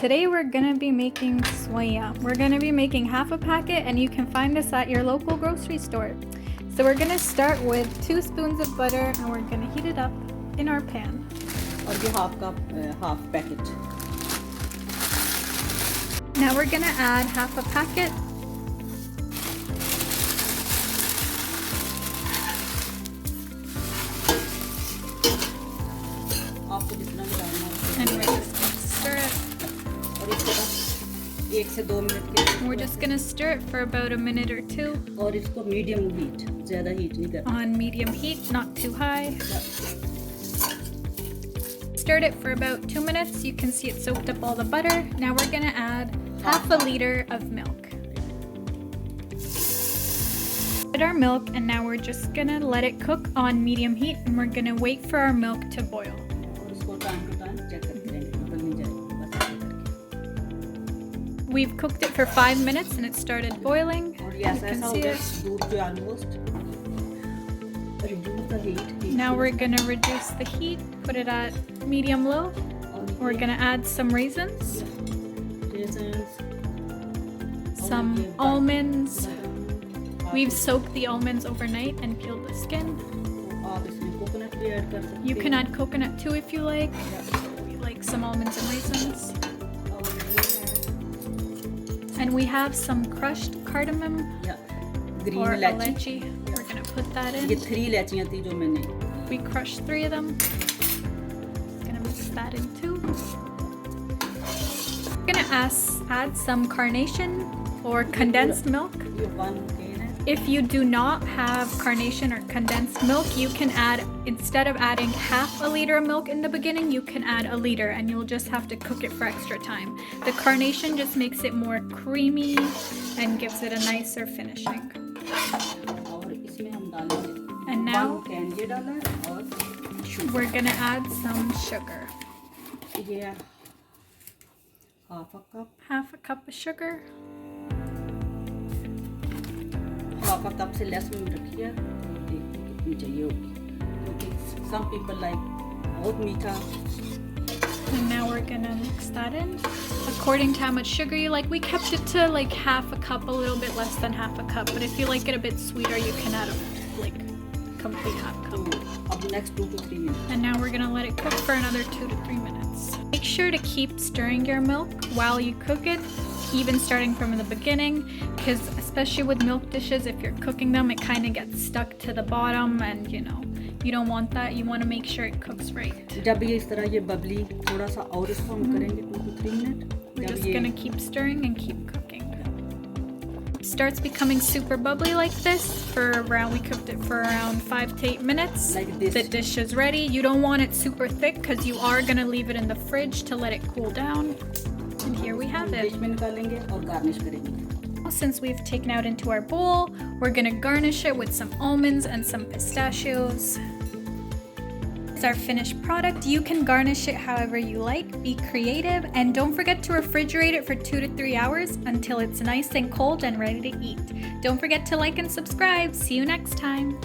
today we're gonna be making Sawaiyan. We're gonna be making half a packet and you can find this at your local grocery store. So we're gonna start with 2 spoons of butter and we're gonna heat it up in our pan. Or the half cup, half packet. Now we're gonna add half a packet. And we're just gonna stir it. We're just gonna stir it for about a minute or two. Medium heat. On medium heat, not too high. Stirred it for about 2 minutes. You can see it soaked up all the butter. Now we're gonna add half a liter of milk. Add our milk and now we're just gonna let it cook on medium heat and we're gonna wait for our milk to boil. We've cooked it for 5 minutes and it started boiling. You can see it. Now we're gonna reduce the heat, put it at medium-low. We're gonna add some raisins, some almonds. We've soaked the almonds overnight and peeled the skin. You can add coconut too if you like. We like some almonds and raisins. And we have some crushed cardamom or elaichi. We're gonna put that in. We crushed 3 of them. Gonna mix that in too. We're gonna add some carnation or condensed milk. If you do not have carnation or condensed milk, you can add, instead of adding half a liter of milk in the beginning, you can add a liter and you'll just have to cook it for extra time. The carnation just makes it more creamy and gives it a nicer finishing. And now we're gonna add some sugar. Half a cup of sugar. Half a cup से less में रखिए some people like बहुत मीठा. And now we're gonna mix that in according to how much sugar you like. We kept it to like half a cup, a little bit less than half a cup, but if you like it a bit sweeter you can add a complete half cup. Of the next 2 to 3 minutes. And now we're gonna let it cook for another 2 to 3 minutes. Make sure to keep stirring your milk while you cook it, even starting from the beginning, because especially with milk dishes, if you're cooking them, it kind of gets stuck to the bottom and you don't want that. You want to make sure it cooks right. We're just gonna keep stirring and keep cooking. It starts becoming super bubbly like this we cooked it for around 5 to 8 minutes. Like this. The dish is ready. You don't want it super thick because you are gonna leave it in the fridge to let it cool down. And here we have it. Since we've taken out into our bowl, we're gonna garnish it with some almonds and some pistachios. It's our finished product. You can garnish it however you like. Be creative and don't forget to refrigerate it for 2 to 3 hours until it's nice and cold and ready to eat. Don't forget to like and subscribe. See you next time.